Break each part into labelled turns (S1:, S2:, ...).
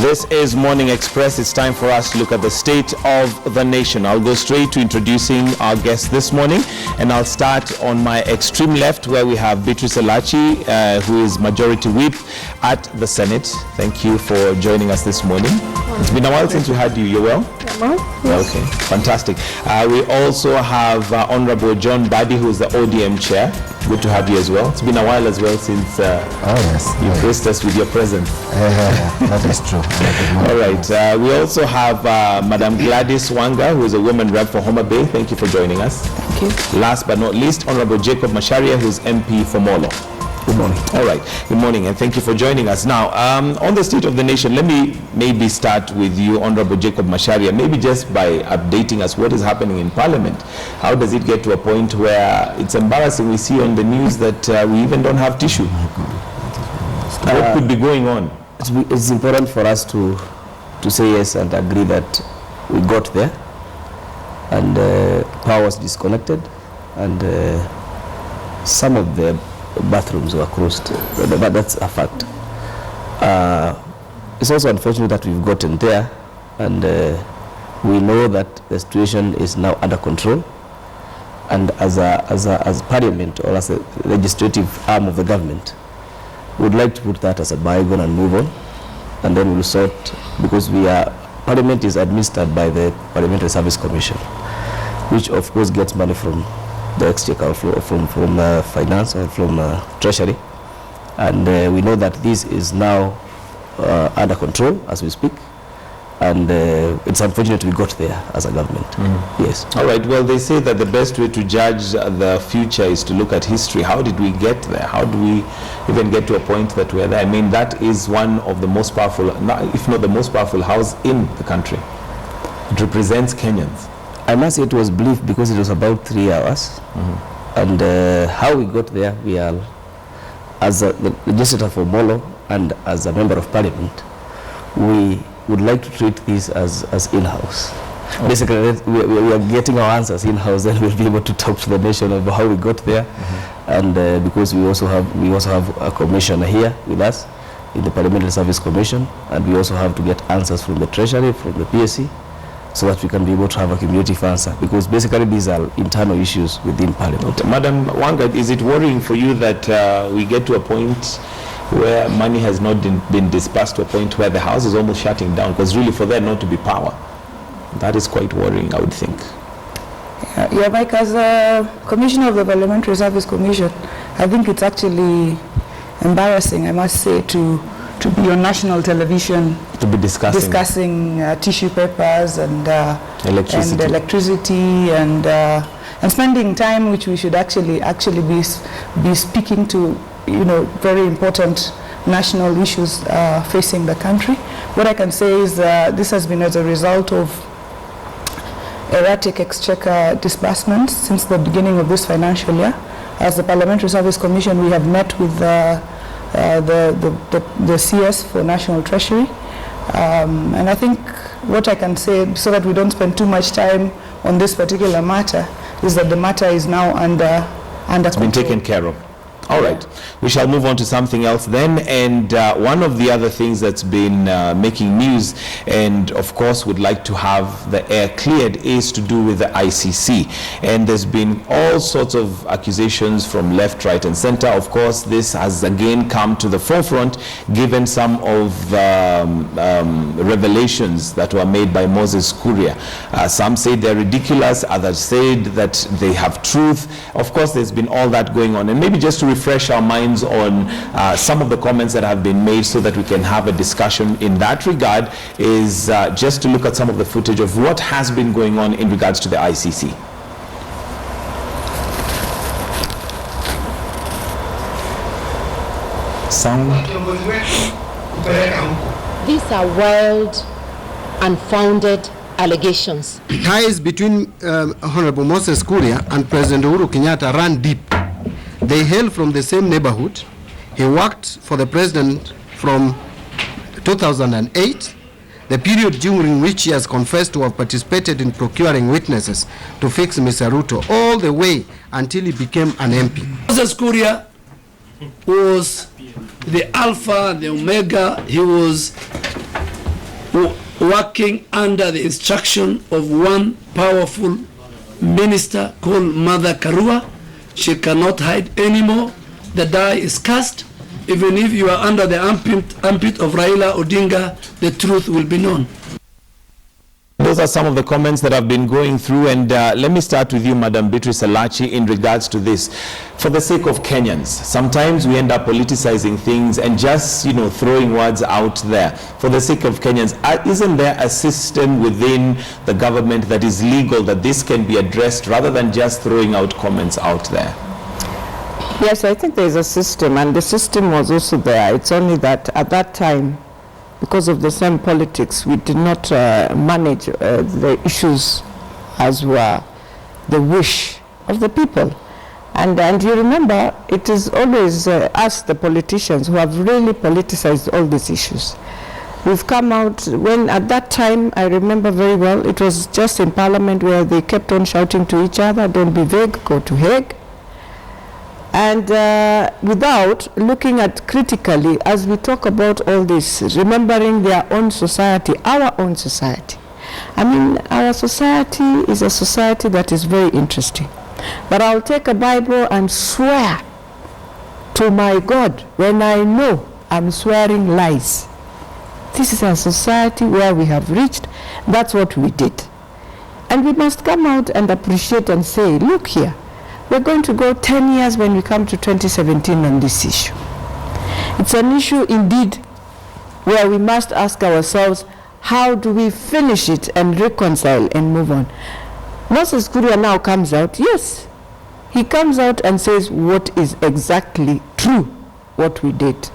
S1: This is Morning Express. It's time for us to look at the state of the nation. I'll go straight to introducing our guest this morning, and I'll start on my extreme left where we have Beatrice Elachi, who is Majority Whip at the Senate. Thank you for joining us this morning. It's been a while since we had you. You're well? Yes. Okay, fantastic. We also have Honorable John Badi, who is the ODM chair. Good to have you as well. It's been a while as well since you graced us with your presence.
S2: That is true.
S1: All right. We also have Madam Gladys Wanga, who is a women rep for Homa Bay. Thank you for joining us.
S3: Thank you.
S1: Last but not least, Honorable Jacob Macharia, who is MP for Molo.
S2: Good morning.
S1: All right. Good morning, and thank you for joining us. Now, on the state of the nation, let me maybe start with you, Honorable Jacob Macharia, maybe just by updating us what is happening in Parliament. How does it get to a point where it's embarrassing? We see on the news that we even don't have tissue. What could be going on?
S2: It's important for us to say yes and agree that we got there, and power was disconnected, and some of the bathrooms were closed, but that's a fact. It's also unfortunate that we've gotten there, and we know that the situation is now under control, and as Parliament, or as a legislative arm of the government, we would like to put that as a bygone and move on, and then we'll sort, because Parliament is administered by the Parliamentary Service Commission, which of course gets money from the exchequer, from finance or from treasury, and we know that this is now under control as we speak, and it's unfortunate we got there as a government. Yes.
S1: All right. Well, they say that the best way to judge the future is to look at history. How did we get there? How do we even get to a point that we're there? I mean, that is one of the most powerful, if not the most powerful house in the country. It represents Kenyans.
S2: I must say it was brief because it was about 3 hours, and how we got there, we are, as the legislator for Molo and as a member of Parliament, we would like to treat this as in-house. Okay. Basically, we are getting our answers in-house, then we'll be able to talk to the nation about how we got there, and because we also have a commissioner here with us in the Parliamentary Service Commission, and we also have to get answers from the Treasury, from the PSC, so that we can be able to have a cumulative answer, because basically these are internal issues within Parliament.
S1: Madam Wanga, is it worrying for you that we get to a point where money has not been dispersed to a point where the House is almost shutting down, because really for there not to be power, that is quite worrying, I would think.
S3: Yeah, Mike, as a Commissioner of the Parliamentary Service Commission, I think it's actually embarrassing, I must say, to be on national television
S1: to be discussing
S3: tissue papers and
S1: electricity
S3: and spending time which we should actually be speaking to, very important national issues facing the country. What I can say is this has been as a result of erratic exchequer disbursements since the beginning of this financial year. As the Parliamentary Service Commission, we have met with the CS for National Treasury, and I think what I can say, so that we don't spend too much time on this particular matter, is that the matter is now under
S1: it's been taken care of. All right, we shall move on to something else then, and one of the other things that's been making news, and of course would like to have the air cleared, is to do with the ICC, and there's been all sorts of accusations from left, right and center. Of course, this has again come to the forefront given some of revelations that were made by Moses Kuria. Some say they're ridiculous, others said that they have truth. Of course, there's been all that going on, and maybe just to refresh our minds on some of the comments that have been made so that we can have a discussion in that regard, is just to look at some of the footage of what has been going on in regards to the ICC.
S2: Sound.
S4: These are wild, unfounded allegations.
S5: Ties between Honorable Moses Kuria and President Uhuru Kenyatta ran deep. They hail from the same neighborhood. He worked for the president from 2008, the period during which he has confessed to have participated in procuring witnesses to fix Mr. Ruto, all the way until he became an MP.
S6: Moses Kuria was the alpha, the omega. He was working under the instruction of one powerful minister called Mother Karua. She cannot hide anymore. The die is cast. Even if you are under the armpit of Raila Odinga, the truth will be known.
S1: Those are some of the comments that have been going through, and let me start with you, Madam Beatrice Alachi, in regards to this. For the sake of Kenyans, sometimes we end up politicizing things and just, throwing words out there. For the sake of Kenyans, isn't there a system within the government that is legal that this can be addressed rather than just throwing out comments out there?
S7: Yes, I think there's a system, and the system was also there. It's only that at that time, because of the same politics, we did not manage the issues as were the wish of the people. And you remember, it is always us, the politicians, who have really politicized all these issues. We've come out, when at that time, I remember very well, it was just in Parliament where they kept on shouting to each other, don't be vague, go to Hague. And without looking at critically, as we talk about all this, remembering their own society, our own society. I mean, our society is a society that is very interesting. But I'll take a Bible and swear to my God when I know I'm swearing lies. This is a society where we have reached. That's what we did. And we must come out and appreciate and say, look here. We're going to go 10 years when we come to 2017 on this issue. It's an issue indeed where we must ask ourselves, how do we finish it and reconcile and move on? Moses Kuria now comes out, yes, he comes out and says what is exactly true, what we did.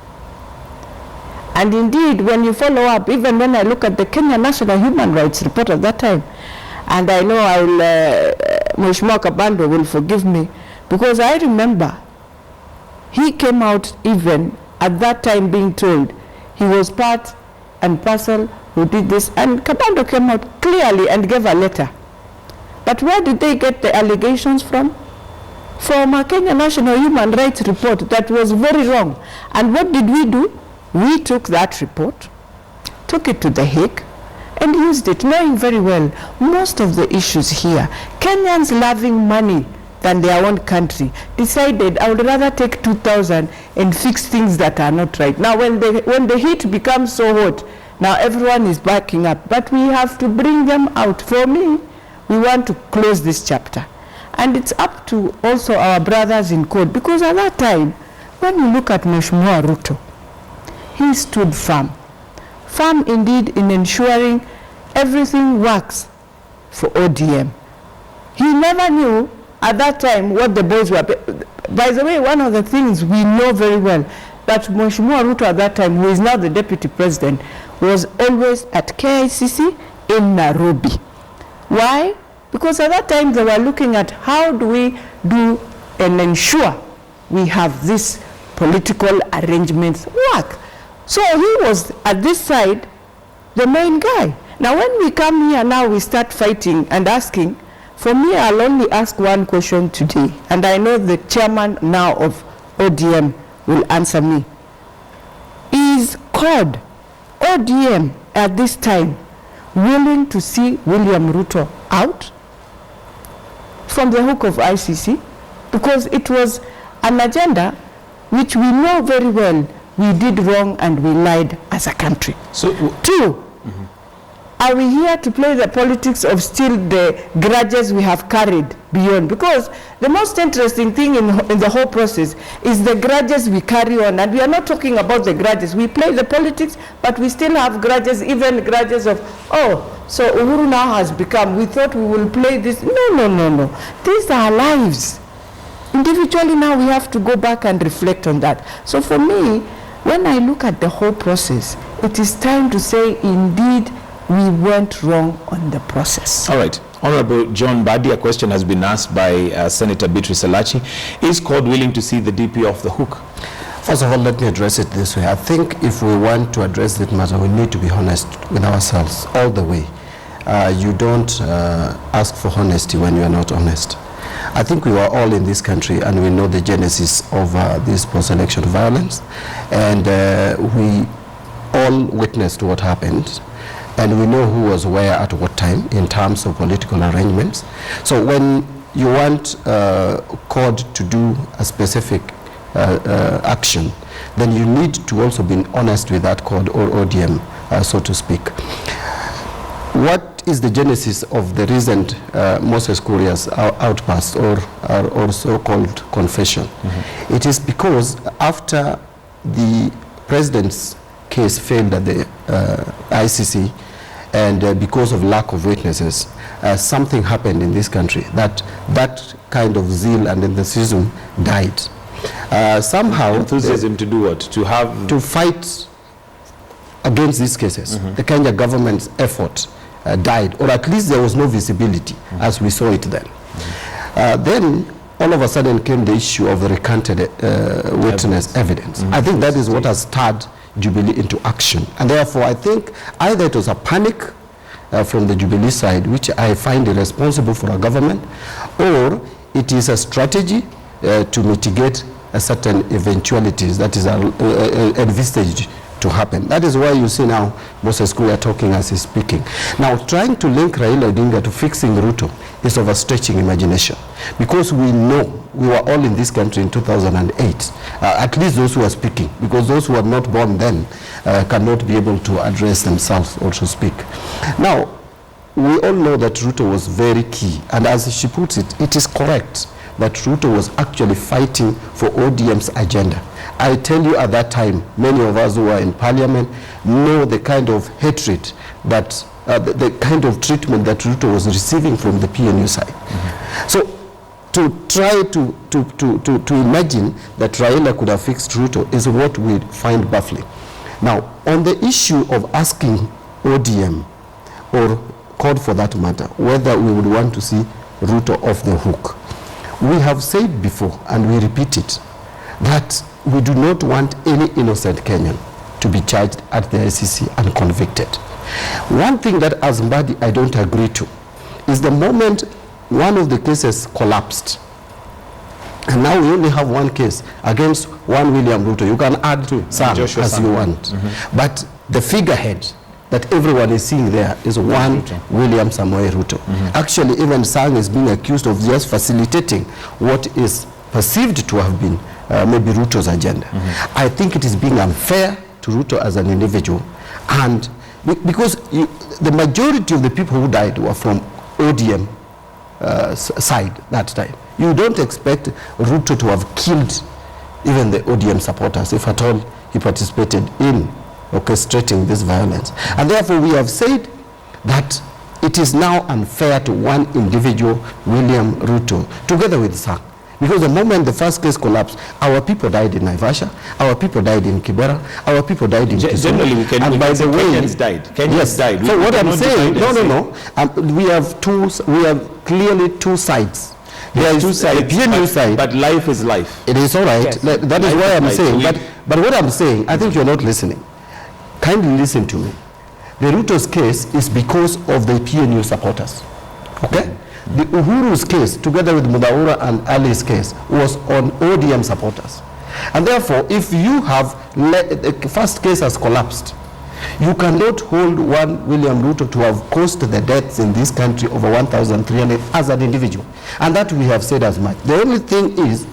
S7: And indeed, when you follow up, even when I look at the Kenya National Human Rights Report at that time, and I know Mheshimiwa Kabando will forgive me, because I remember he came out even at that time being told he was part and parcel who did this, and Kabando came out clearly and gave a letter. But where did they get the allegations from? From a Kenya National Human Rights Report that was very wrong. And what did we do? We took that report, took it to the Hague, and used it, knowing very well most of the issues here. Kenyans loving money than their own country decided I would rather take 2,000 and fix things that are not right. Now when the heat becomes so hot, now everyone is backing up, but we have to bring them out. For me, we want to close this chapter. And it's up to also our brothers in court, because at that time, when you look at Mheshimiwa Ruto, he stood firm. Firm indeed in ensuring everything works for ODM. He never knew at that time what the boys were. By the way, one of the things we know very well, that Mheshimiwa Ruto at that time, who is now the deputy president, was always at KICC in Nairobi. Why? Because at that time they were looking at how do we do and ensure we have these political arrangements work. So he was at this side, the main guy. Now when we come here now, we start fighting and asking. For me, I'll only ask one question today, and I know the chairman now of ODM will answer me. Is CORD, ODM at this time, willing to see William Ruto out from the hook of ICC? Because it was an agenda which we know very well we did wrong and we lied as a country. So, two, are we here to play the politics of still the grudges we have carried beyond? Because the most interesting thing in the whole process is the grudges we carry on. And we are not talking about the grudges. We play the politics, but we still have grudges, even grudges of, oh, so Uhuru now has become, we thought we will play this. No. These are lives. Individually now we have to go back and reflect on that. So for me, when I look at the whole process, it is time to say, indeed, we went wrong on the process.
S1: All right. Honorable John Badi, a question has been asked by Senator Beatrice Alachi. Is CORD willing to see the DP off the hook?
S5: First of all, let me address it this way. I think if we want to address that matter, we need to be honest with ourselves all the way. You don't ask for honesty when you are not honest. I think we were all in this country and we know the genesis of this post-election violence, and we all witnessed what happened. and we know who was where at what time in terms of political arrangements. So when you want CORD to do a specific action, then you need to also be honest with that CORD or ODM, so to speak. What is the genesis of the recent Moses Kuria's outburst or so-called confession? Mm-hmm. It is because after the president's case failed at the ICC, and because of lack of witnesses, something happened in this country that kind of zeal and enthusiasm died. Somehow
S1: enthusiasm to do what? To
S5: fight against these cases. Mm-hmm. The Kenya government's effort died, or at least there was no visibility, mm-hmm. as we saw it then. Mm-hmm. Then all of a sudden came the issue of the recanted witness evidence. Mm-hmm. I think that is what has stirred Jubilee into action, and therefore I think either it was a panic from the Jubilee side, which I find irresponsible for a government, or it is a strategy to mitigate certain eventualities that is envisaged to happen. That is why you see now Moses Kuria talking as he's speaking. Now trying to link Raila Odinga to fixing Ruto is overstretching imagination, because we know we were all in this country in 2008, at least those who are speaking, because those who are not born then cannot be able to address themselves or to speak. Now we all know that Ruto was very key, and as she puts it, it is correct that Ruto was actually fighting for ODM's agenda. I tell you, at that time, many of us who were in parliament know the kind of hatred that, the kind of treatment that Ruto was receiving from the PNU side. Mm-hmm. So to try to imagine that Raila could have fixed Ruto is what we find baffling. Now, on the issue of asking ODM, or CORD for that matter, whether we would want to see Ruto off the hook, we have said before, and we repeat it, that we do not want any innocent Kenyan to be charged at the ICC and convicted. One thing that as Mbadi I don't agree to is the moment one of the cases collapsed, and now we only have one case against one William Ruto. You can add some as you want. Mm-hmm. But the figurehead that everyone is seeing there is one William Samoei Ruto. Mm-hmm. Actually, even Sang is being accused of just facilitating what is perceived to have been maybe Ruto's agenda. Mm-hmm. I think it is being unfair to Ruto as an individual, and because the majority of the people who died were from ODM side that time. You don't expect Ruto to have killed even the ODM supporters, if at all he participated in orchestrating this violence. And therefore we have said that it is now unfair to one individual, William Ruto, together with Sang. Because the moment the first case collapsed, our people died in Naivasha, our people died in Kibera, our people died in Kisumu.
S1: Generally, we can, and by the way, Kenyans died. Kenyans died.
S5: So what I'm saying, no. We have clearly two sides. There is two sides, the PNU side.
S1: But life is life.
S5: It is all right. Yes. That is why I'm saying. But what I'm saying, I think you're not listening. Kindly listen to me. The Ruto's case is because of the PNU supporters. Okay? The Uhuru's case, together with Mudaura and Ali's case, was on ODM supporters. And therefore, if you have the first case has collapsed, you cannot hold one William Ruto to have caused the deaths in this country over 1,300 as an individual. And that we have said as much. The only thing is,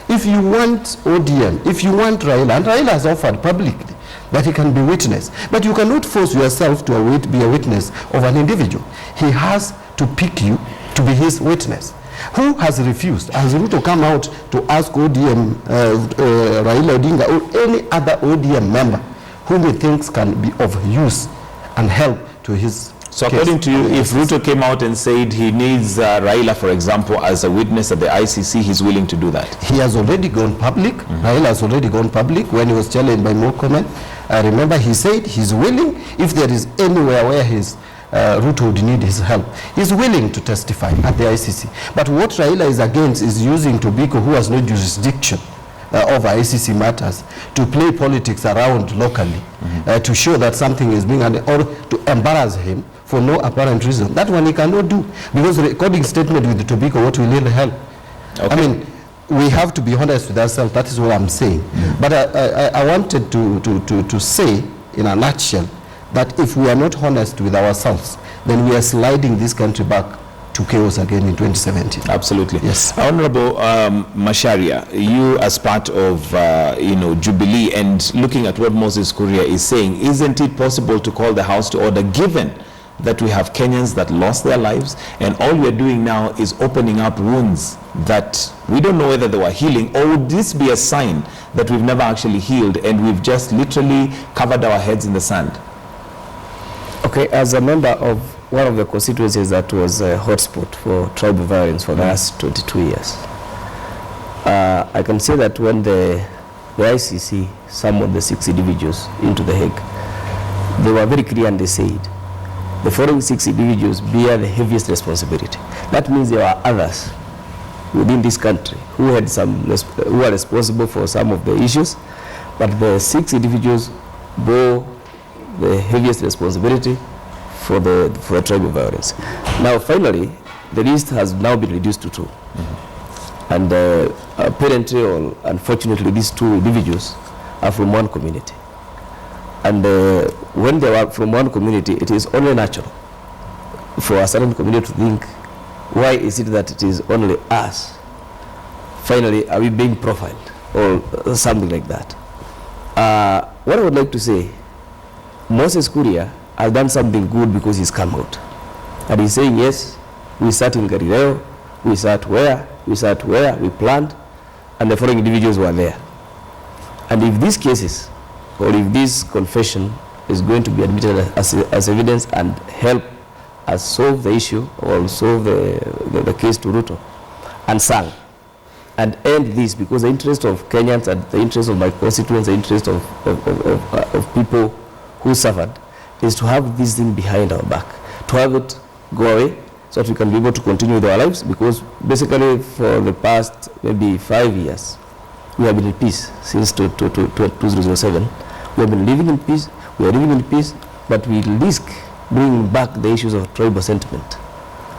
S5: if you want ODM, if you want Raila, and Raila has offered publicly that he can be witness, but you cannot force yourself to be a witness of an individual. He has to pick you to be his witness. Who has refused? Has Ruto come out to ask ODM, Raila Odinga, or any other ODM member whom he thinks can be of use and help to his
S1: So according to you, if Ruto came out and said he needs Raila, for example, as a witness at the ICC, he's willing to do that?
S5: He has already gone public. Raila has already gone public when he was challenged by Murkomen. I remember he said he's willing, if there is anywhere where his Ruto would need his help, he's willing to testify at the ICC. But what Raila is against is using Tobiko, who has no jurisdiction over ICC matters, to play politics around locally, to show that something is being, or to embarrass him for no apparent reason. That one he cannot do, because recording statement with Tobiko, what will really help? Okay. I mean, we have to be honest with ourselves. That is what I'm saying. But I wanted to say, in a nutshell, that if we are not honest with ourselves, then we are sliding this country back to chaos again in 2017.
S1: Absolutely.
S5: Yes.
S1: Honorable Macharia, you as part of Jubilee and looking at what Moses Kuria is saying, isn't it possible to call the House to order given that we have Kenyans that lost their lives and all we're doing now is opening up wounds that we don't know whether they were healing, or would this be a sign that we've never actually healed and we've just literally covered our heads in the sand?
S2: Okay, as a member of one of the constituencies that was a hotspot for tribal violence for the last 22 years, I can say that when the ICC summoned the 6 individuals into The Hague, they were very clear and they said, the following 6 individuals bear the heaviest responsibility. That means there are others within this country who had who are responsible for some of the issues, but the 6 individuals bore the heaviest responsibility for the tribal violence. Now, finally, the list has now been reduced to 2, and apparently, or unfortunately, these 2 individuals are from one community. And when they are from one community, it is only natural for a certain community to think, why is it that it is only us? Finally, are we being profiled or something like that? What I would like to say, Moses Kuria has done something good because he's come out. And he's saying, yes, we sat in Galileo, we sat where, we planned, and the following individuals were there. And if these cases, or if this confession is going to be admitted as evidence and help us solve the issue or solve the case to Ruto and sang and end this, because the interest of Kenyans and the interest of my constituents, the interest of people who suffered is to have this thing behind our back, to have it go away so that we can be able to continue with our lives, because basically for the past maybe 5 years we have been in peace since 2007. We have been living in peace, we are living in peace, but we risk bringing back the issues of tribal sentiment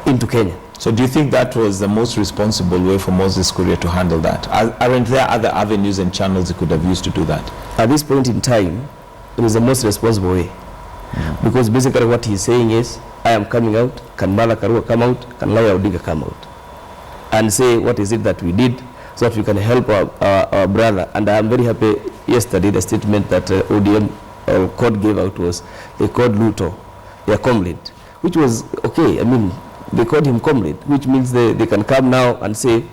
S2: into Kenya.
S1: So do you think that was the most responsible way for Moses Kuria to handle that? Aren't there other avenues and channels he could have used to do that?
S2: At this point in time, it is the most responsible way. Because basically what he's saying is, I am coming out, can Mala Karua come out, can Lawyer Odinga come out, and say what is it that we did so that we can help our brother. And I am very happy yesterday the statement that ODM or court gave out was, they called Ruto their comrade, which was okay. I mean, they called him comrade, which means they can come now and say,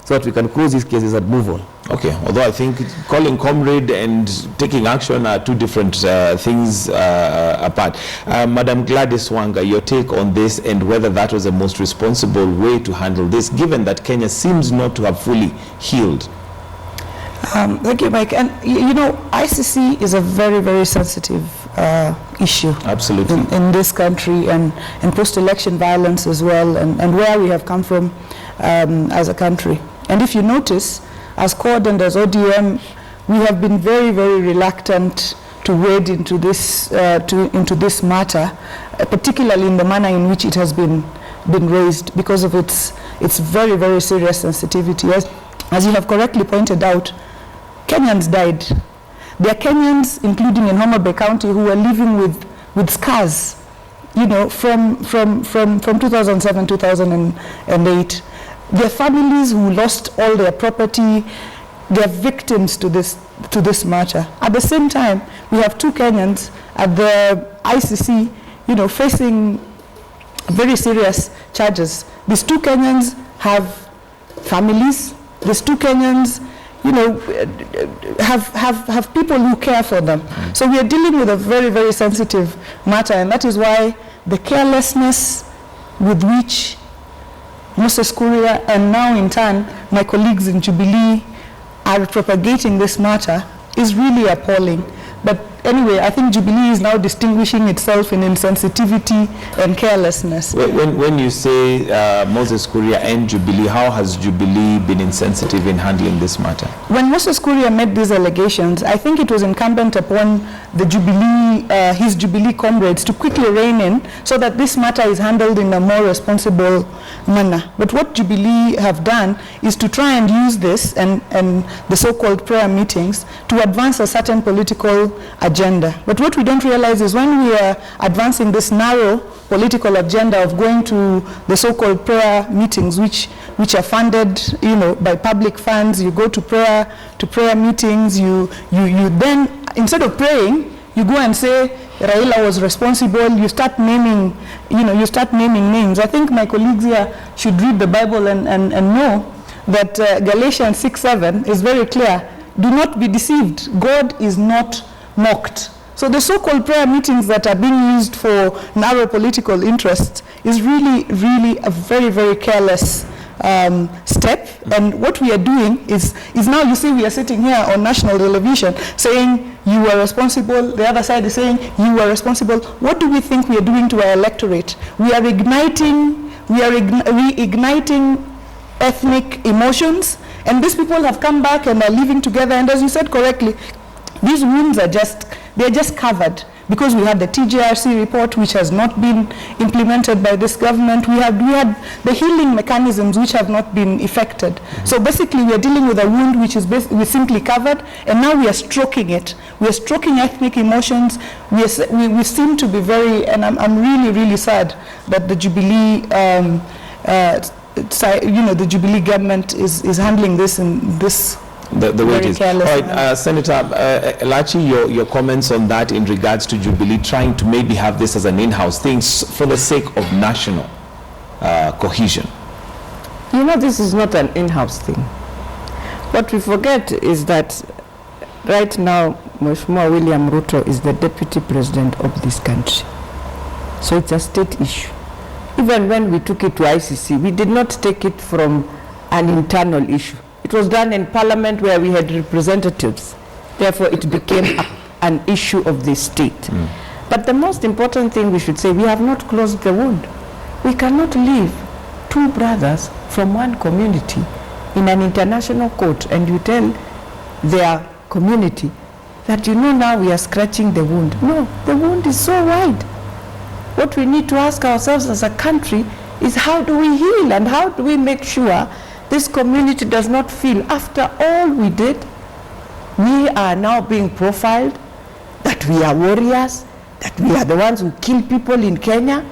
S2: so that we can close these cases and move on.
S1: Okay, although I think calling comrade and taking action are 2 different things apart. Madam Gladys Wanga, your take on this and whether that was the most responsible way to handle this, given that Kenya seems not to have fully healed.
S3: Thank you, Mike. And you know, ICC is a very, very sensitive issue.
S1: Absolutely.
S3: In this country and post-election violence as well, and where we have come from as a country. And if you notice, as CORD and as ODM, we have been very, very reluctant to wade into this matter, particularly in the manner in which it has been raised, because of its very, very serious sensitivity. As you have correctly pointed out, Kenyans died. There are Kenyans, including in Homa Bay County, who were living with scars, you know, from 2007, 2008. There are families who lost all their property. They are victims to this matter. At the same time, we have 2 Kenyans at the ICC, you know, facing very serious charges. These 2 Kenyans have families. These 2 Kenyans, you know, have people who care for them. So we are dealing with a very, very sensitive matter, and that is why the carelessness with which Moses Kuria and now in turn my colleagues in Jubilee are propagating this matter is really appalling. But anyway, I think Jubilee is now distinguishing itself in insensitivity and carelessness.
S1: When you say Moses Kuria and Jubilee, how has Jubilee been insensitive in handling this matter?
S3: When Moses Kuria made these allegations, I think it was incumbent upon the Jubilee, his Jubilee comrades to quickly rein in so that this matter is handled in a more responsible manner. But what Jubilee have done is to try and use this and the so-called prayer meetings to advance a certain political agenda. agenda. But what we don't realize is when we are advancing this narrow political agenda of going to the so-called prayer meetings, which are funded, by public funds, you go to prayer meetings, you then, instead of praying, you go and say Raila was responsible. You start naming, names. I think my colleagues here should read the Bible and know that Galatians 6:7 is very clear. Do not be deceived. God is not mocked. So the so-called prayer meetings that are being used for narrow political interests is really, really a very, very careless step. And what we are doing is now, you see, we are sitting here on national television saying you were responsible. The other side is saying you were responsible. What do we think we are doing to our electorate? We are reigniting ethnic emotions, and these people have come back and are living together. And as you said correctly, these wounds are just covered because we had the TJRC report, which has not been implemented by this government. We had the healing mechanisms which have not been effected. Mm-hmm. So basically we are dealing with a wound which is we simply covered, and now we are stroking it. We are stroking ethnic emotions. We seem to be and I'm really, really sad that the Jubilee the Jubilee government is handling this in this
S1: the way it is. All right, Senator Elachi, your comments on that in regards to Jubilee trying to maybe have this as an in-house thing for the sake of national cohesion.
S7: This is not an in-house thing. What we forget is that right now, Mheshimiwa William Ruto is the deputy president of this country. So it's a state issue. Even when we took it to ICC, we did not take it from an internal issue. It was done in Parliament where we had representatives. Therefore, it became an issue of the state. Mm. But the most important thing we should say, we have not closed the wound. We cannot leave two brothers from one community in an international court and you tell their community that, now we are scratching the wound. No, the wound is so wide. What we need to ask ourselves as a country is, how do we heal and how do we make sure this community does not feel, after all we did, we are now being profiled, that we are warriors, that we are the ones who kill people in Kenya.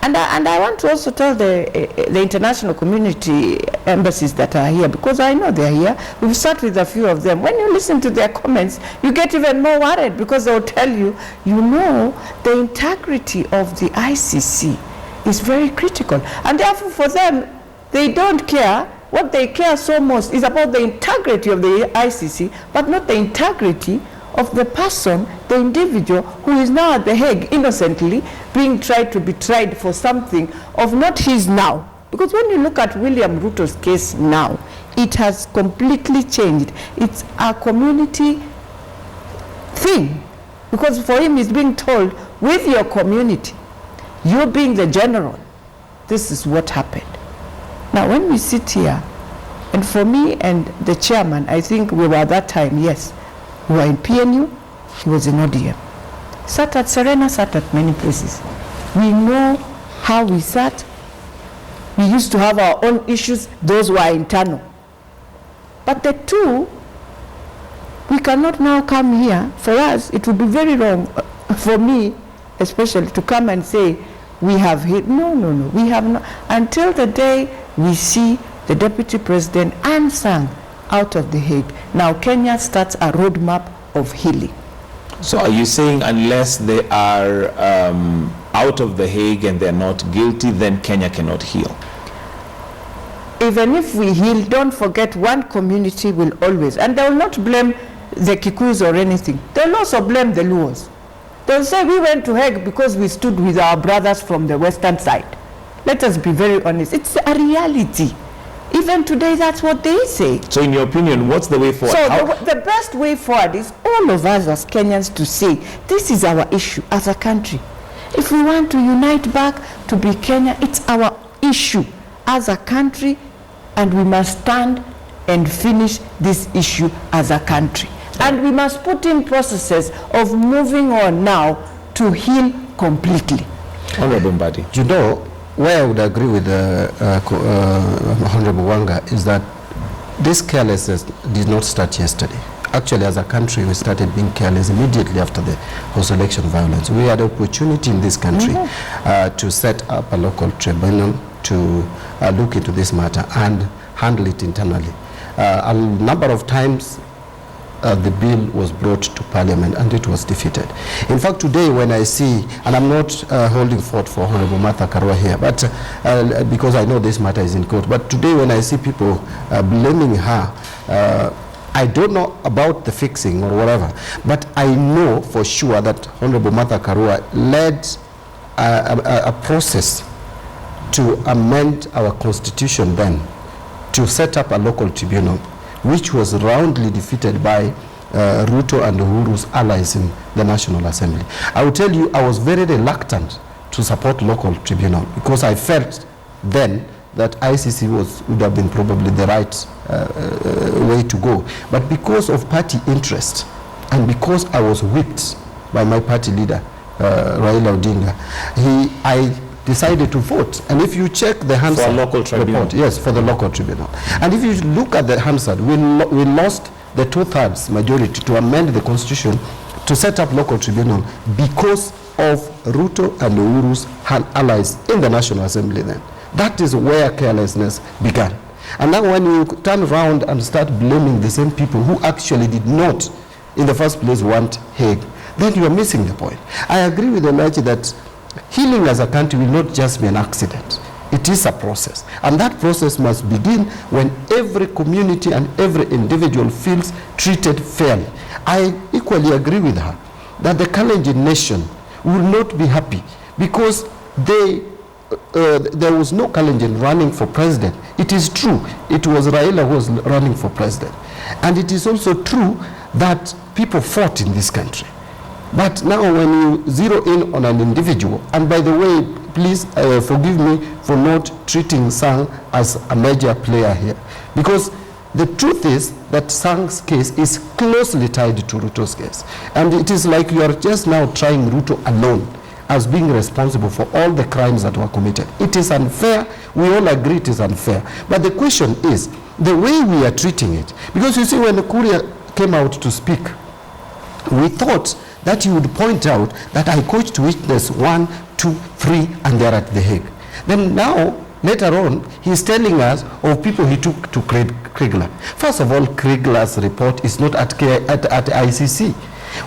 S7: And I want to also tell the international community embassies that are here, because I know they are here. We've sat with a few of them. When you listen to their comments, you get even more worried, because they'll tell you, the integrity of the ICC is very critical. And therefore for them, they don't care. What they care so most is about the integrity of the ICC, but not the integrity of the person, the individual who is now at The Hague innocently being tried to be tried for something of not his now. Because when you look at William Ruto's case now, it has completely changed. It's a community thing. Because for him, he's being told, with your community, you being the general, this is what happened. Now, when we sit here, and for me and the chairman, I think we were at that time, yes, we were in PNU, he was in ODM. Sat at Serena, sat at many places. We know how we sat. We used to have our own issues, those were internal. But the two, we cannot now come here. For us, it would be very wrong, for me especially, to come and say, we have hit. No, we have not. Until the day we see the deputy president unsung out of The Hague. Now Kenya starts a roadmap of healing.
S1: So are you saying unless they are out of The Hague and they're not guilty, then Kenya cannot heal?
S7: Even if we heal, don't forget one community will always, and they will not blame the Kikuyus or anything. They'll also blame the Luos. They'll say we went to Hague because we stood with our brothers from the western side. Let us be very honest. It's a reality. Even today, that's what they say.
S1: So in your opinion, what's the way forward?
S7: So the best way forward is all of us as Kenyans to say, this is our issue as a country. If we want to unite back to be Kenya, it's our issue as a country, and we must stand and finish this issue as a country. And we must put in processes of moving on now to heal completely.
S1: Honorable Mbadi.
S5: Where I would agree with Honorable Wanga is that this carelessness did not start yesterday. actually as a country we started being careless immediately after the post-election violence. We had an opportunity in this country to set up a local tribunal to look into this matter and handle it internally. A number of times the bill was brought to Parliament and it was defeated. In fact, today when I see, and I'm not holding forth for Honorable Martha Karua here, but because I know this matter is in court, but today when I see people blaming her, I don't know about the fixing or whatever, but I know for sure that Honorable Martha Karua led a process to amend our constitution then, to set up a local tribunal, which was roundly defeated by Ruto and Uhuru's allies in the National Assembly. I will tell you, I was very reluctant to support local tribunal because I felt then that ICC would have been probably the right way to go. But because of party interest and because I was whipped by my party leader, Raila Odinga, I decided to vote. And if you check the Hansard
S1: for a local tribunal
S5: report, yes, for the local tribunal. And if you look at the Hansard, we lost the 2/3 majority to amend the constitution to set up local tribunal because of Ruto and Uhuru's allies in the National Assembly then. That is where carelessness began. And now when you turn around and start blaming the same people who actually did not in the first place want Hague, then you are missing the point. I agree with Elachi that healing as a country will not just be an accident. It is a process. And that process must begin when every community and every individual feels treated fairly. I equally agree with her that the Kalenjin nation will not be happy because there was no Kalenjin running for president. It is true, it was Raila who was running for president. And it is also true that people fought in this country. But now when you zero in on an individual, and by the way, please forgive me for not treating Sang as a major player here, because the truth is that Sang's case is closely tied to Ruto's case. And it is like you are just now trying Ruto alone as being responsible for all the crimes that were committed. It is unfair. We all agree it is unfair. But the question is the way we are treating it. Because you see, when the Courier came out to speak, we thought that he would point out that I coached witness 1, 2, 3, and they are at the Hague. Then now, later on, he's telling us of people he took to Kriegler. First of all, Kriegler's report is not at ICC.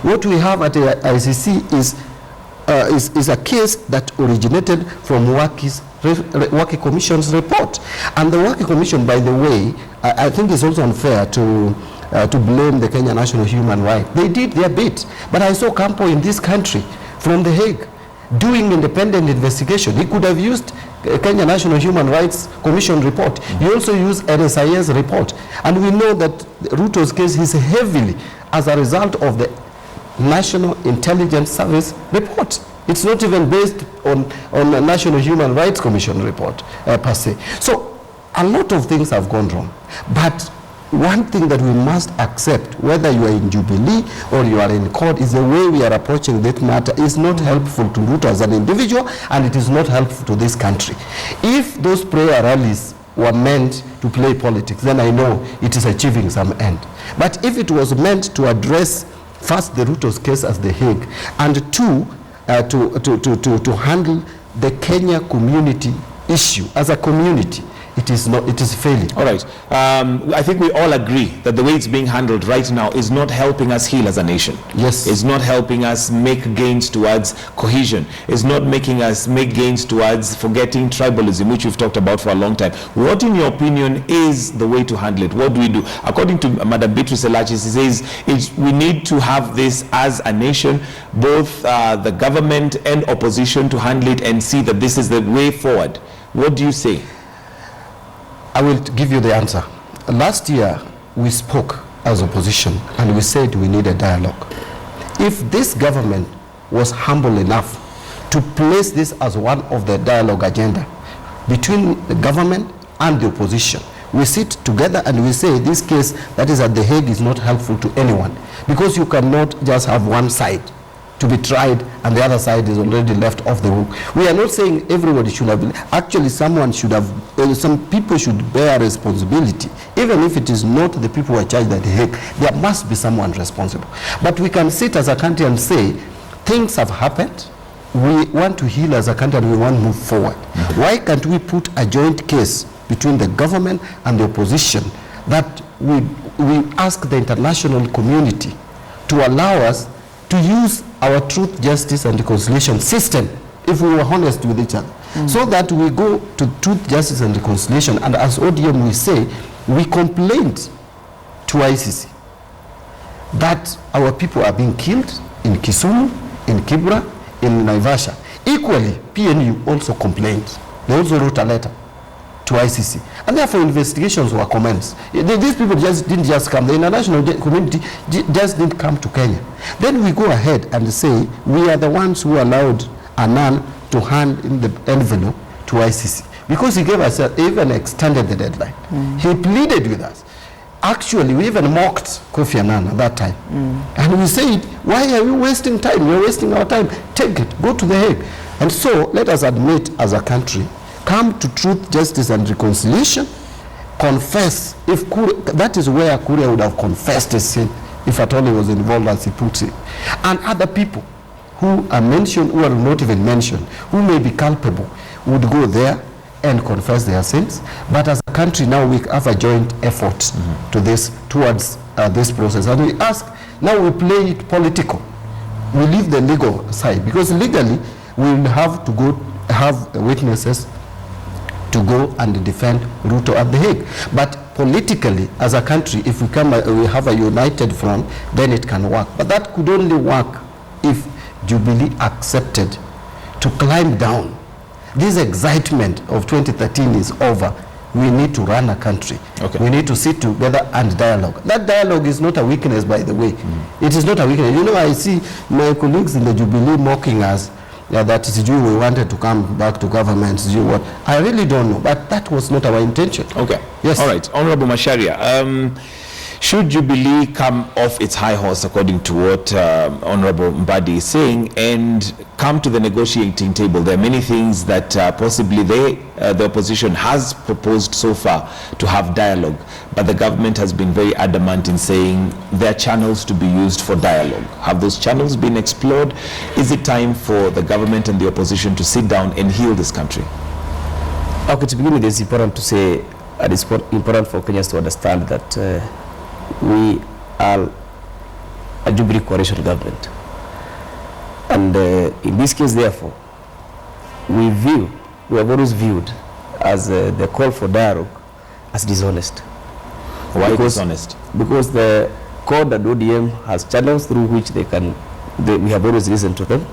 S5: What we have at the ICC is a case that originated from Waki Commission's report. And the Waki Commission, by the way, I think it's also unfair to blame the Kenya National Human Rights. They did their bit. But I saw Campo in this country from The Hague doing independent investigation. He could have used Kenya National Human Rights Commission report. He also used NSIS report. And we know that Ruto's case is heavily as a result of the National Intelligence Service report. It's not even based on a National Human Rights Commission report per se. So a lot of things have gone wrong. But one thing that we must accept, whether you are in Jubilee or you are in court, is the way we are approaching this matter is not helpful to Ruto as an individual, and it is not helpful to this country. If those prayer rallies were meant to play politics, then I know it is achieving some end. But if it was meant to address first the Ruto's case as the Hague, and two, to handle the Kenya community issue as a community, it is failing.
S1: All right. I think we all agree that the way it's being handled right now is not helping us heal as a nation.
S5: Yes.
S1: It's not helping us make gains towards cohesion. It's not making us make gains towards forgetting tribalism, which we've talked about for a long time. What, in your opinion, is the way to handle it? What do we do? According to Madam Beatrice Elachi, she says we need to have this as a nation, both the government and opposition, to handle it and see that this is the way forward. What do you say?
S5: I will give you the answer. Last year, we spoke as opposition and we said we need a dialogue. If this government was humble enough to place this as one of the dialogue agenda between the government and the opposition, we sit together and we say this case that is at the Hague is not helpful to anyone, because you cannot just have one side to be tried, and the other side is already left off the hook. We are not saying everybody should have been. Actually, someone should have, some people should bear responsibility. Even if it is not the people who are charged at the Hague, there must be someone responsible. But we can sit as a country and say, things have happened, we want to heal as a country and we want to move forward. Why can't we put a joint case between the government and the opposition that we ask the international community to allow us to use our truth, justice, and reconciliation system, if we were honest with each other, so that we go to truth, justice, and reconciliation, and as ODM we say, we complained to ICC that our people are being killed in Kisumu, in Kibra, in Naivasha. Equally, PNU also complained. They also wrote a letter to ICC, and therefore investigations were commenced. These people didn't just come. The international community just didn't come to Kenya. Then we go ahead and say we are the ones who allowed Annan to hand in the envelope to ICC because he gave us even extended the deadline. He pleaded with us. Actually, we even mocked Kofi Annan at that time. And we said, why are you wasting time? You're wasting our time. Take it. Go to the Hague. And so let us admit as a country, come to truth, justice, and reconciliation, confess. If Kuria, that is where Kuria would have confessed his sin, if at all he was involved, as he puts it. And other people who are mentioned, who are not even mentioned, who may be culpable, would go there and confess their sins. But as a country now, we have a joint effort to this, towards this process. And we ask, now we play it political. We leave the legal side, because legally we will have to go have witnesses to go and defend Ruto at the Hague. But politically, as a country, if we have a united front, then it can work. But that could only work if Jubilee accepted to climb down. This excitement of 2013 is over. We need to run a country. Okay. We need to sit together and dialogue. That dialogue is not a weakness, by the way. It is not a weakness. You know, I see my colleagues in the Jubilee mocking us, that is due, we wanted to come back to government, due what. I really don't know, but that was not our intention.
S1: Okay.
S5: Yes.
S1: All right. Honorable Macharia, should Jubilee come off its high horse, according to what Honorable Mbadi is saying, and come to the negotiating table? There are many things that possibly the opposition has proposed so far to have dialogue, but the government has been very adamant in saying there are channels to be used for dialogue. Have those channels been explored? Is it time for the government and the opposition to sit down and heal this country?
S2: Okay, to begin with, it's important to say, and it's important for Kenyans to understand that we are a Jubilee coalition government. And in this case, therefore, we have always viewed as the call for dialogue as dishonest.
S1: Why dishonest?
S2: Because the code that ODM has channels through which we have always listened to them.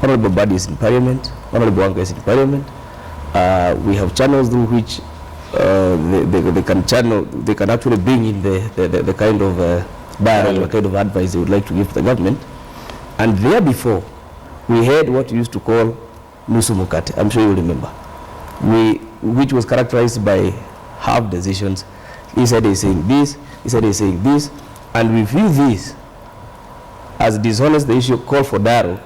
S2: Honorable Badi is in Parliament, Honorable Wanga is in Parliament. We have channels through which they can actually bring in the kind of dialogue, the kind of advice they would like to give to the government. And there before, we had what we used to call nusu mukate. I'm sure you remember. Which was characterized by half decisions. He said he's saying this, he said he's saying this, and we view this as dishonest, the issue call for dialogue,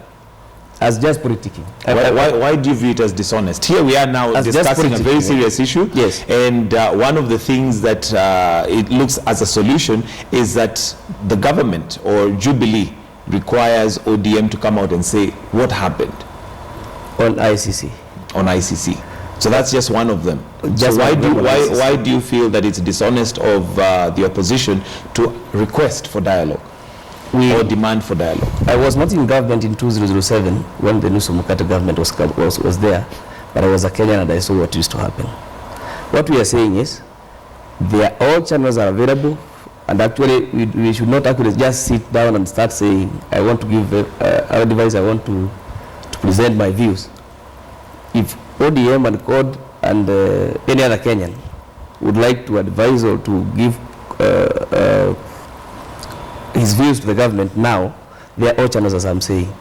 S2: as just politicking.
S1: Why do you view it as dishonest? Here we are now discussing a very serious issue.
S2: Yes.
S1: And one of the things that it looks as a solution is that the government or Jubilee requires ODM to come out and say what happened
S2: on ICC.
S1: On ICC. So that's just one of them.
S2: Just
S1: so why do you feel that it's dishonest of the opposition to request for dialogue? Or demand for dialogue?
S2: I was not in government in 2007 when the Nusu Mukate government was there, but I was a Kenyan and I saw what used to happen. What we are saying is, all channels are available, and actually we should not actually just sit down and start saying, I want to give advice, I want to present my views. If ODM and CORD and any other Kenyan would like to advise or to give his views to the government now, there are all channels, as I'm saying.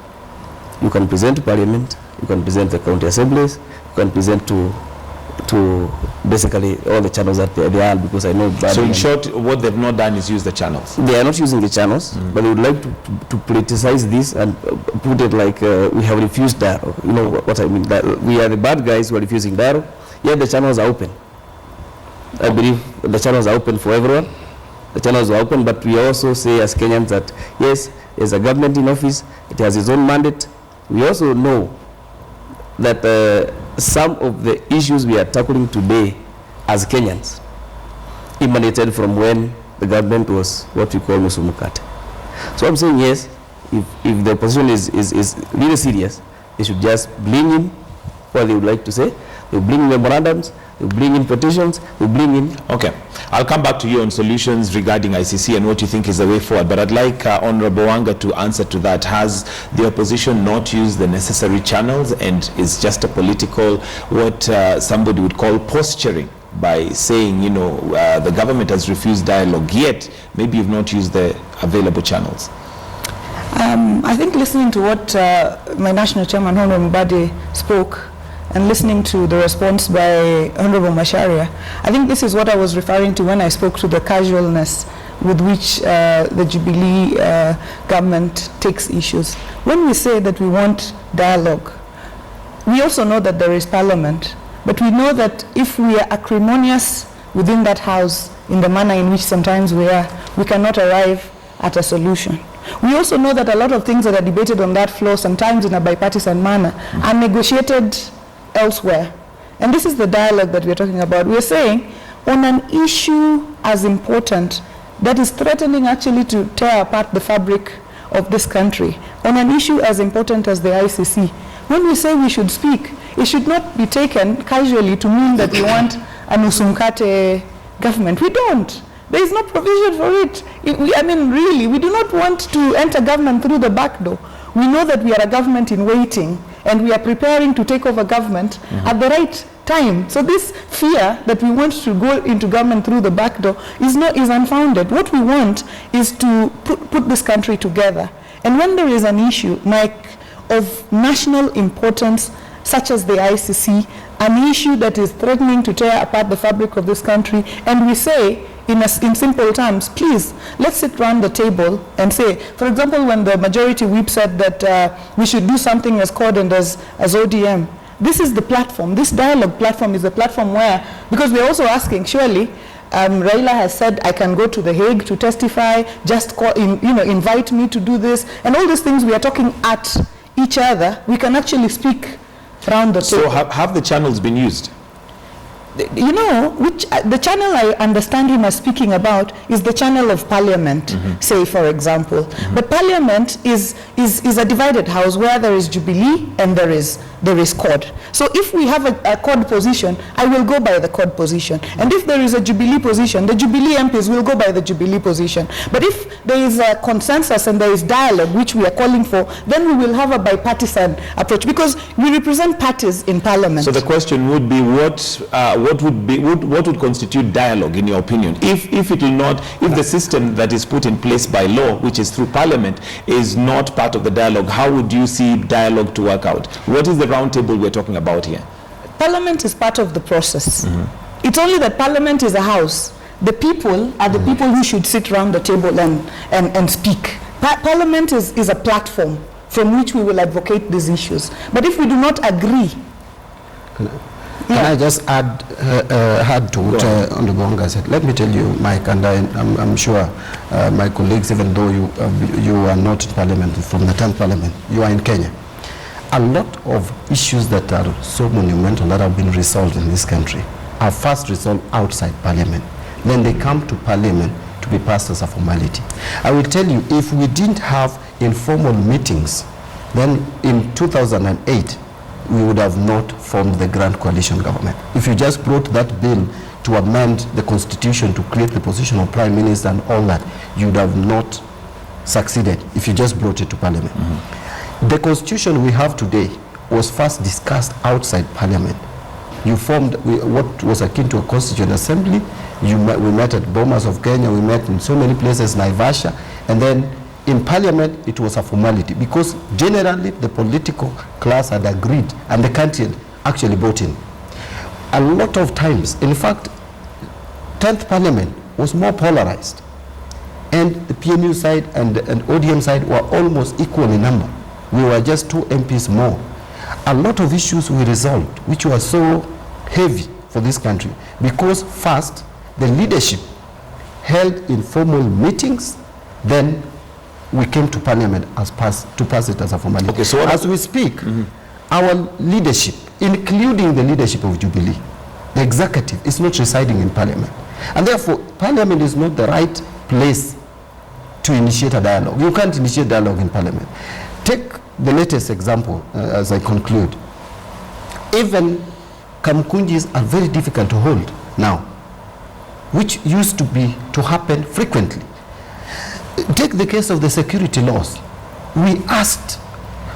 S2: You can present to Parliament, you can present to the county assemblies, you can present to to basically all the channels that they are, because I know.
S1: So in short, what they've not done is use the channels.
S2: They are not using the channels, but they would like to politicize this and put it like we have refused dialogue. You know what I mean? That we are the bad guys who are refusing dialogue, yet the channels are open. I believe the channels are open for everyone. The channels are open, but we also say as Kenyans that yes, there's a government in office, it has its own mandate. We also know that some of the issues we are tackling today as Kenyans emanated from when the government was what we call Musumukate. So I'm saying yes, if the opposition is really serious, they should just bring in what they would like to say. They bring in memorandums, they bring in petitions, they bring in...
S1: Okay, I'll come back to you on solutions regarding ICC and what you think is the way forward, but I'd like Honorable Wanga to answer to that. Has the opposition not used the necessary channels and is just a political, what somebody would call posturing, by saying, you know, the government has refused dialogue, yet maybe you've not used the available channels?
S3: I think listening to what my national chairman, Honorable Mbadi, spoke, and listening to the response by Honorable Macharia, I think this is what I was referring to when I spoke to the casualness with which the Jubilee government takes issues. When we say that we want dialogue, we also know that there is parliament, but we know that if we are acrimonious within that house in the manner in which sometimes we are, we cannot arrive at a solution. We also know that a lot of things that are debated on that floor, sometimes in a bipartisan manner, are negotiated elsewhere. And this is the dialogue that we're talking about. We're saying on an issue as important that is threatening actually to tear apart the fabric of this country, on an issue as important as the ICC, when we say we should speak, it should not be taken casually to mean that we want a Musumkate government. We don't. There is no provision for it. I mean, really, we do not want to enter government through the back door. We know that we are a government in waiting, and we are preparing to take over government at the right time. So this fear that we want to go into government through the back door is unfounded. What we want is to put this country together. And when there is an issue, Mike, of national importance, such as the ICC, an issue that is threatening to tear apart the fabric of this country, and we say, in simple terms, please, let's sit around the table and say, for example, when the majority whip said that we should do something as CORD and as ODM, this is the platform. This dialogue platform is the platform where, because we're also asking, surely, Raila has said, I can go to The Hague to testify, just call, invite me to do this, and all these things we are talking at each other, we can actually speak around the table.
S1: So have the channels been used?
S3: You know, the channel I understand him as speaking about is the channel of parliament, say, for example. But parliament is a divided house where there is Jubilee and there is CORD. So if we have a CORD position, I will go by the CORD position. And if there is a Jubilee position, the Jubilee MPs will go by the Jubilee position. But if there is a consensus and there is dialogue, which we are calling for, then we will have a bipartisan approach, because we represent parties in parliament.
S1: So the question would be, what would constitute dialogue, in your opinion, if the system that is put in place by law, which is through parliament, is not part of the dialogue? How would you see dialogue to work out? What is the round table we're talking about here?
S3: Parliament is part of the process. It's only that parliament is a house. The people are the people who should sit around the table and speak. Parliament is a platform from which we will advocate these issues. But if we do not agree...
S5: Can I just add to what Honorable Wanga said? Let me tell you, Mike, and I'm sure my colleagues, even though you are not in Parliament, from the 10th Parliament, you are in Kenya. A lot of issues that are so monumental that have been resolved in this country are first resolved outside Parliament. Then they come to Parliament to be passed as a formality. I will tell you, if we didn't have informal meetings, then in 2008, we would have not formed the Grand Coalition government. If you just brought that bill to amend the constitution to create the position of Prime Minister and all that, you would have not succeeded if you just brought it to Parliament. The constitution we have today was first discussed outside Parliament. You formed what was akin to a constituent assembly. We met at Bomas of Kenya, we met in so many places, Naivasha, and then in Parliament, it was a formality, because generally the political class had agreed and the country actually bought in. a lot of times, in fact, 10th Parliament was more polarized. And the PNU side and ODM side were almost equal in number. We were just 2 MPs more. A lot of issues we resolved, which were so heavy for this country, because first, the leadership held informal meetings, then we came to Parliament to pass it as a formality.
S1: Okay, so
S5: as we speak, our leadership, including the leadership of Jubilee, the executive, is not residing in Parliament. And therefore, Parliament is not the right place to initiate a dialogue. You can't initiate dialogue in Parliament. Take the latest example as I conclude. Even Kamkunjis are very difficult to hold now, which used to happen frequently. Take the case of the security laws. We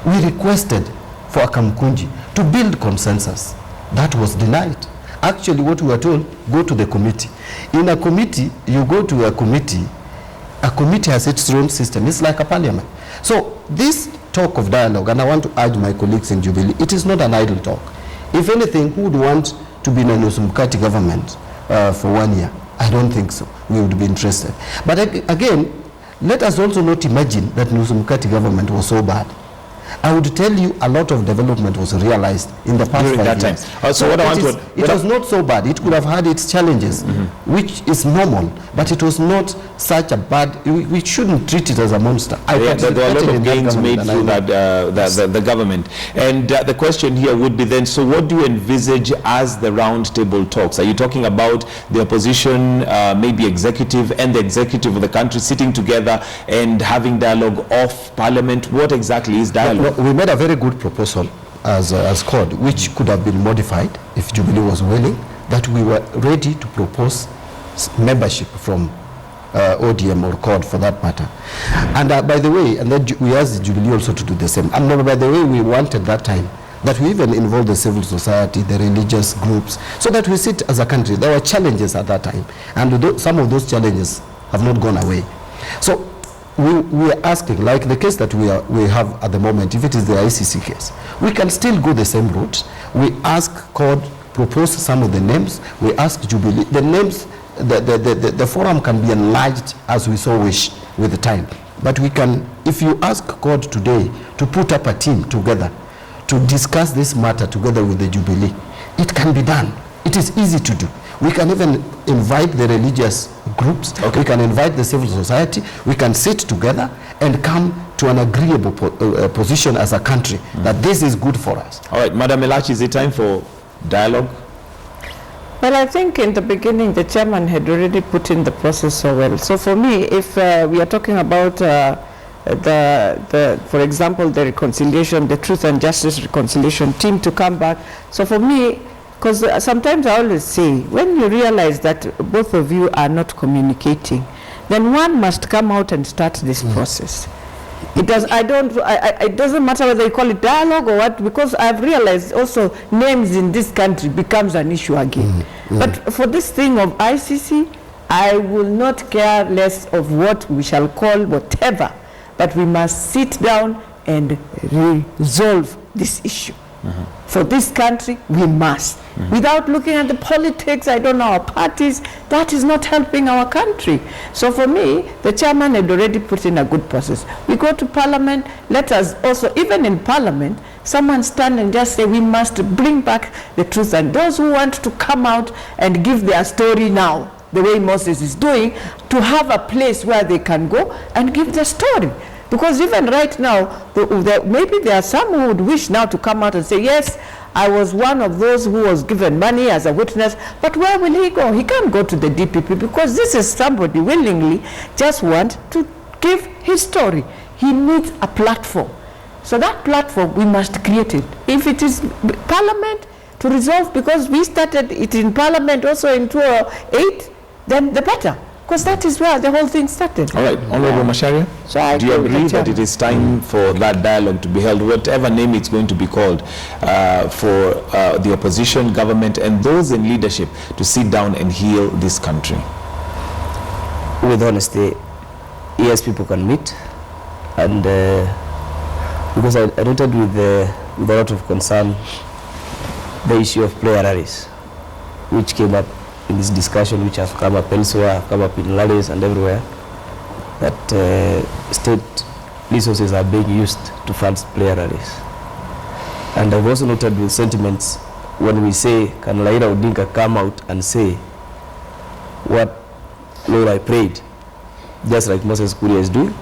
S5: requested for a Kamkunji to build consensus. That was denied. Actually, what we were told, go to the committee. In a committee, you go to a committee has its own system. It's like a parliament. So this talk of dialogue, and I want to urge my colleagues in Jubilee, it is not an idle talk. If anything, who would want to be in a Nusumkati government for 1 year? I don't think so. We would be interested. But again, let us also not imagine that Nusumkati government was so bad. I would tell you a lot of development was realized in the past
S1: during
S5: 5
S1: that
S5: years.
S1: time. So what I want to...
S5: It was not so bad. It could have had its challenges, which is normal, but it was not such a bad... We shouldn't treat it as a monster.
S1: There were a lot of gains made through the government. And the question here would be then, so what do you envisage as the round table talks? Are you talking about the opposition, maybe executive, and the executive of the country sitting together and having dialogue off Parliament? What exactly is dialogue?
S5: We made a very good proposal as CORD, which could have been modified if Jubilee was willing, that we were ready to propose membership from ODM or CORD for that matter. And by the way, and then we asked Jubilee also to do the same. And by the way, we wanted that time that we even involve the civil society, the religious groups, so that we sit as a country. There were challenges at that time, and some of those challenges have not gone away. So we are asking, like the case that we have at the moment, if it is the ICC case, we can still go the same route. We ask CORD, propose some of the names. We ask Jubilee, the names, the forum can be enlarged as we so wish with the time. But we can, if you ask CORD today to put up a team together to discuss this matter together with the Jubilee, it can be done. It is easy to do. We can even invite the religious groups. Okay. We can invite the civil society. We can sit together and come to an agreeable position as a country that this is good for us.
S1: All right, Madam Elachi, is it time for dialogue?
S7: Well, I think in the beginning, the chairman had already put in the process so well. So for me, if we are talking about for example, the reconciliation, the Truth and Justice Reconciliation team to come back. So for me, because sometimes I always say, when you realize that both of you are not communicating, then one must come out and start this process. It doesn't matter whether you call it dialogue or what, because I've realized also names in this country becomes an issue again. But for this thing of ICC, I will not care less of what we shall call whatever, but we must sit down and resolve this issue. For this country, we must. Without looking at the politics, I don't know, our parties, that is not helping our country. So for me, the chairman had already put in a good process. We go to Parliament, let us also, even in Parliament, someone stand and just say, we must bring back the truth. And those who want to come out and give their story now, the way Moses is doing, to have a place where they can go and give their story. Because even right now, maybe there are some who would wish now to come out and say, yes, I was one of those who was given money as a witness, but where will he go? He can't go to the DPP because this is somebody willingly just want to give his story. He needs a platform. So that platform, we must create it. If it is Parliament to resolve, because we started it in Parliament also in 2008, then the better. Because that is where the whole thing started.
S1: All right, Honorable Macharia,
S7: so
S1: do you agree that it is time for that dialogue to be held, whatever name it's going to be called, for the opposition, government, and those in leadership to sit down and heal this country?
S2: With honesty, yes, people can meet, and because I noted with a lot of concern the issue of player rallies. which came up in this discussion, which have come up elsewhere, have come up in rallies and everywhere, that state resources are being used to fund prayer rallies. And I've also noted with sentiments when we say, can Raila Odinga come out and say, what Lord I prayed, just like Moses Kuria is doing?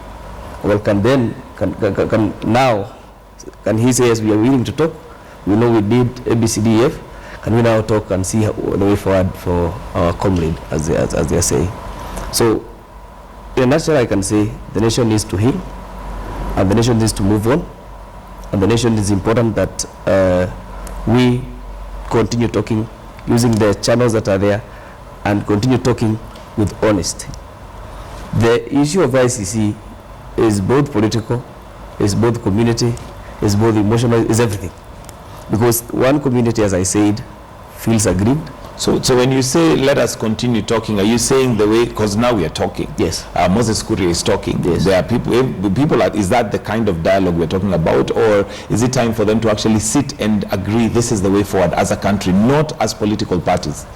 S2: Well, can he say, yes, we are willing to talk? We know we did ABCDF. Can we now talk and see the way forward for our comrade, as they are saying? So, in a nutshell, I can say the nation needs to heal, and the nation needs to move on, and the nation is important that we continue talking, using the channels that are there, and continue talking with honesty. The issue of ICC is both political, is both community, is both emotional, is everything. Because one community, as I said, feels aggrieved.
S1: So when you say let us continue talking, are you saying the way, because now we are talking?
S2: Yes.
S1: Moses Kuria is talking.
S2: Yes.
S1: There are people is that the kind of dialogue we're talking about, or is it time for them to actually sit and agree this is the way forward as a country, not as political parties?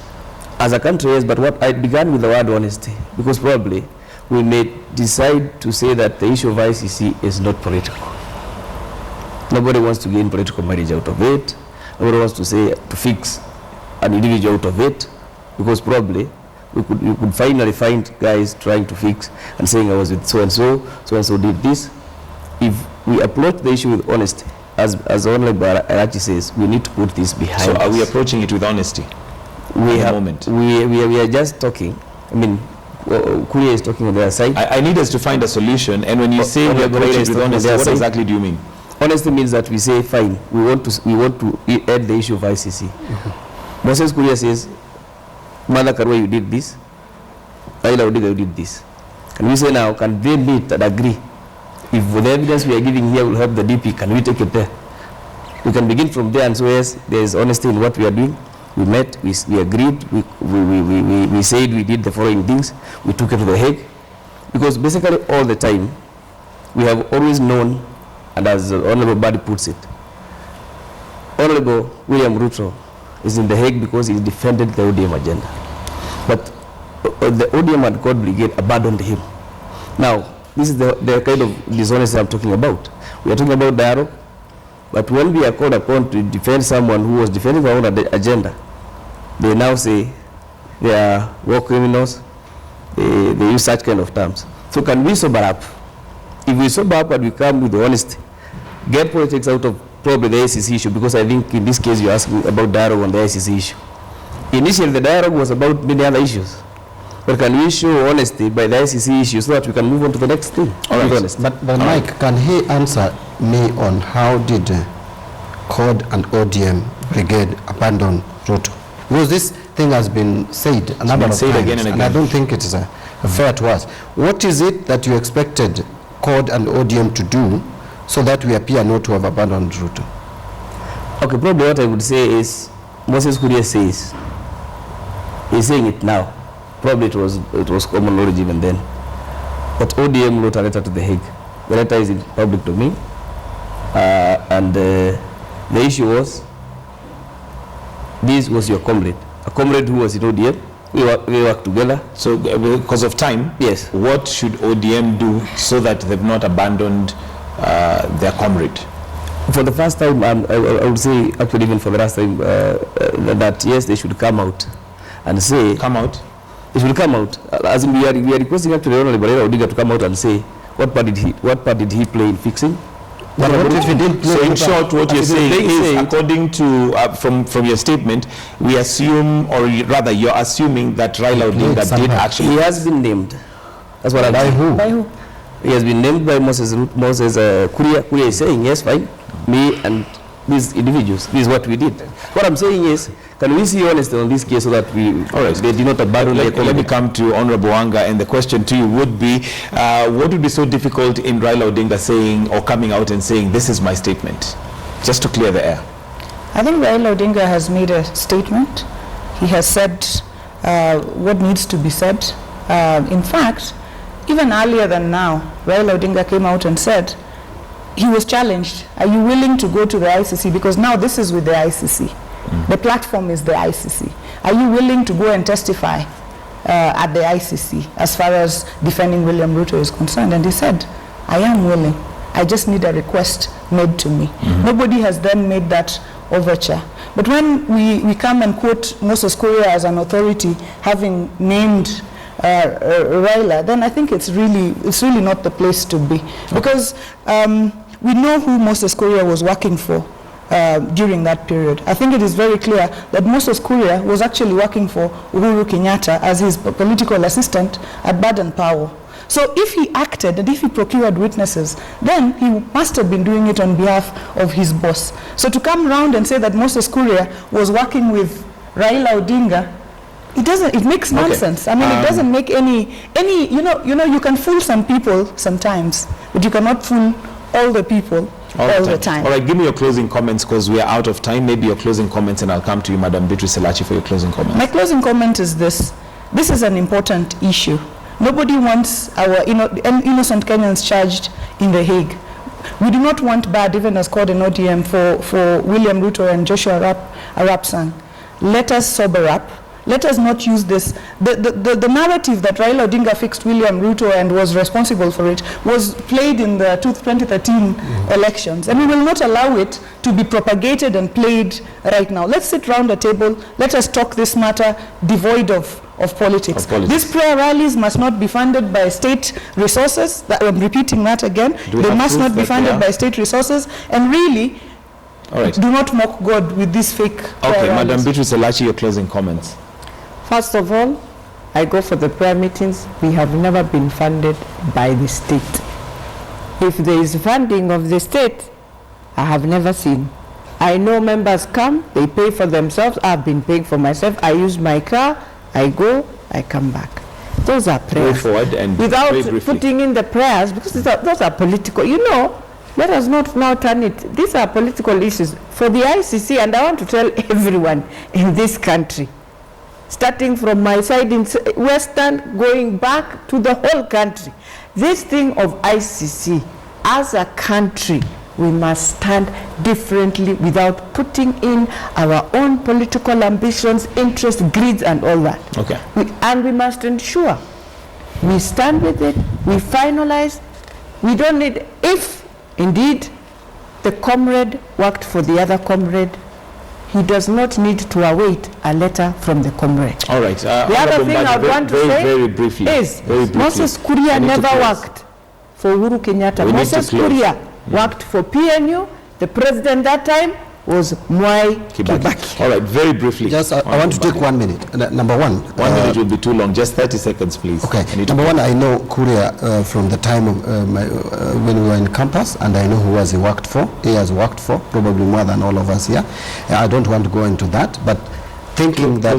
S2: As a country, yes, but what I began with the word honesty, because probably we may decide to say that the issue of ICC is not political. Nobody wants to gain political marriage out of it. Nobody wants to say to fix an individual out of it, because probably you could finally find guys trying to fix and saying I was with so and so did this. If we approach the issue with honesty, as Honorable Arachi says, we need to put this behind us.
S1: So are we approaching it with honesty?
S2: We are just talking. I mean, Kuria is talking on their side.
S1: I need us to find a solution, and when you say we approach it with honesty, what exactly do you mean?
S2: Honesty means that we say, fine, we want to end the issue of ICC. Moses Kuria says, Mother Karua, you did this. Raila Odinga, you did this. Can we say now, can they meet and agree? If the evidence we are giving here will help the DP, can we take it there? We can begin from there and say, yes, there is honesty in what we are doing. We met, we agreed, we said we did the following things. We took it to the Hague. Because basically all the time, we have always known, and as Honorable Badi puts it, Honorable William Ruto is in the Hague because he defended the ODM agenda. But the ODM and God Brigade abandoned him. Now, this is the kind of dishonesty I'm talking about. We are talking about dialogue, but when we are called upon to defend someone who was defending our own agenda, they now say they are war criminals, they use such kind of terms. So can we sober up? If we sober up and we come with honesty, get politics out of probably the ICC issue, because I think in this case you're asking about dialogue on the ICC issue. Initially the dialogue was about many other issues. But can we show honesty by the ICC issue so that we can move on to the next thing?
S5: All right. But Mike, can he answer me on how did CORD and ODM Brigade abandon Ruto? Because this thing has been said a number of times,
S1: again and again.
S5: I don't think it is fair to us. What is it that you expected CORD and ODM to do so that we appear not to have abandoned Ruto?
S2: Okay, probably what I would say is, Moses Kuria says, he's saying it now. Probably it was common knowledge even then. But ODM wrote a letter to the Hague. The letter is in public domain. And the issue was, this was your comrade. A comrade who was in ODM. We worked together.
S1: So because of time,
S2: yes.
S1: What should ODM do so that they've not abandoned their comrade?
S2: For the first time, I would say, actually even for the last time, that yes, they should come out and say...
S1: Come out?
S2: It will come out. As in we are requesting actually Honorable Raila Odinga to come out and say what part did he play in fixing.
S5: But what if he didn't play?
S1: So in short, what you're saying is, according to from your statement, we assume, or rather, you're assuming that Raila Odinga did actually.
S2: He has been named. That's what I.
S5: By who?
S7: By who?
S2: He has been named by Moses Kuria. Kuria is saying yes, fine. Me and these individuals. This is what we did. What I'm saying is, can we see honesty on this case so that they do not abandon the economy?
S1: Let me come to Honorable Wanga, and the question to you would be, what would be so difficult in Raila Odinga saying or coming out and saying, this is my statement, just to clear the air?
S3: I think Raila Odinga has made a statement. He has said what needs to be said. In fact, even earlier than now, Raila Odinga came out and said, he was challenged, are you willing to go to the ICC? Because now this is with the ICC. The platform is the ICC. are you willing to go and testify at the ICC as far as defending William Ruto is concerned? And he said, I am willing. I just need a request made to me. Nobody has then made that overture. But when we come and quote Moses Kuria as an authority, having named Raila, then I think it's really not the place to be. Because we know who Moses Kuria was working for during that period. I think it is very clear that Moses Kuria was actually working for Uhuru Kenyatta as his political assistant at Baden Powell. So if he acted and if he procured witnesses, then he must have been doing it on behalf of his boss. So to come around and say that Moses Kuria was working with Raila Odinga, it makes nonsense. I mean, it doesn't make any, you know, you can fool some people sometimes, but you cannot fool all the people all the time.
S1: All right, give me your closing comments because we are out of time. Maybe your closing comments, and I'll come to you, Madam Beatrice Elachi, for your closing comments.
S3: My closing comment is this. This is an important issue. Nobody wants our innocent Kenyans charged in The Hague. We do not want bad, even as called an ODM, for William Ruto and Joshua Arap Sang. Let us sober up. Let us not use this. The narrative that Raila Odinga fixed William Ruto and was responsible for it was played in the 2013 elections. And we will not allow it to be propagated and played right now. Let's sit round the table. Let us talk this matter devoid of politics. These prayer rallies must not be funded by state resources. I'm repeating that again. They must not be funded by state resources. And really, do not mock God with these fake prayer rallies.
S1: Madam Beatrice Elachi, your closing comments.
S7: First of all, I go for the prayer meetings. We have never been funded by the state. If there is funding of the state, I have never seen. I know members come, they pay for themselves. I've been paying for myself. I use my car, I go, I come back. Those are prayers.
S1: Go forward and
S7: without putting in the prayers, because those are political. You know, let us not now turn it. These are political issues for the ICC, and I want to tell everyone in this country, starting from my side in Western, going back to the whole country. This thing of ICC, as a country, we must stand differently without putting in our own political ambitions, interests, greeds, and all that.
S1: Okay.
S7: And we must ensure we stand with it, we finalize. We don't need, if indeed the comrade worked for the other comrade, he does not need to await a letter from the comrade.
S1: All right.
S7: The other thing I want to say
S1: very briefly,
S7: is Moses Kuria never worked for Uhuru Kenyatta. Moses Kuria worked for PNU. The president that time was Mwai Kibaki.
S1: All right, very briefly.
S5: Just, I want to take 1 minute. Number one.
S1: 1 minute will be too long. Just 30 seconds, please.
S5: Okay. Number one, I know Kuria from the time of, when we were in campus, and I know who he worked for. He has worked for, probably more than all of us here. I don't want to go into that, but thinking that,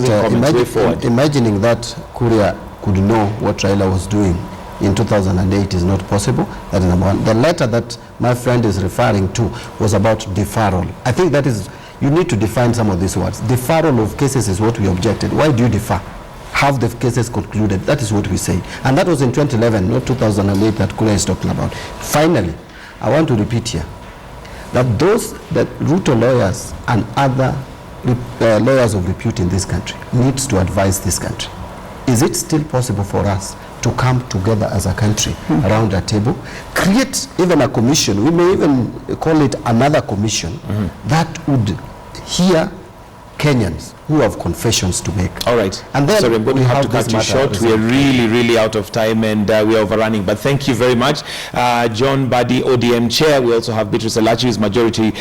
S5: imagining that Kuria could know what Raila was doing in 2008 is not possible. That is number one. The letter that my friend is referring to was about deferral. I think that is, you need to define some of these words. Deferral of cases is what we objected. Why do you defer? Have the cases concluded. That is what we say. And that was in 2011, not 2008 that Kuria is talking about. Finally, I want to repeat here that those that Ruto lawyers and other lawyers of repute in this country needs to advise this country. Is it still possible for us to come together as a country around a table, create even a commission, we may even call it another commission, that would hear Kenyans who have confessions to make.
S1: All right.
S5: And then
S1: sorry, I'm going to have to cut you short. We are really out of time, and we are overrunning. But thank you very much. John Badi, ODM Chair. We also have Beatrice Elachi, who's Majority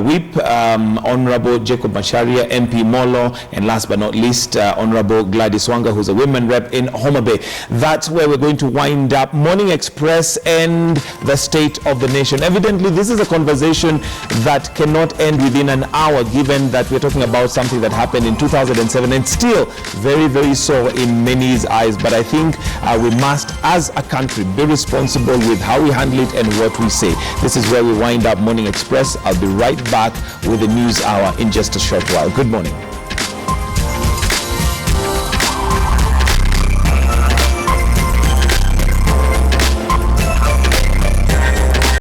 S1: Whip, Honorable Jacob Macharia, MP Molo, and last but not least, Honorable Gladys Wanga, who's a women rep in Homa Bay. That's where we're going to wind up Morning Express and the state of the nation. Evidently, this is a conversation that cannot end within an hour, given that we're talking about something that happened in 2007 and still very sore in many's eyes. But I think we must, as a country, be responsible with how we handle it and what we say. This is where we wind up Morning Express. I'll be right back with the news hour in just a short while. Good morning.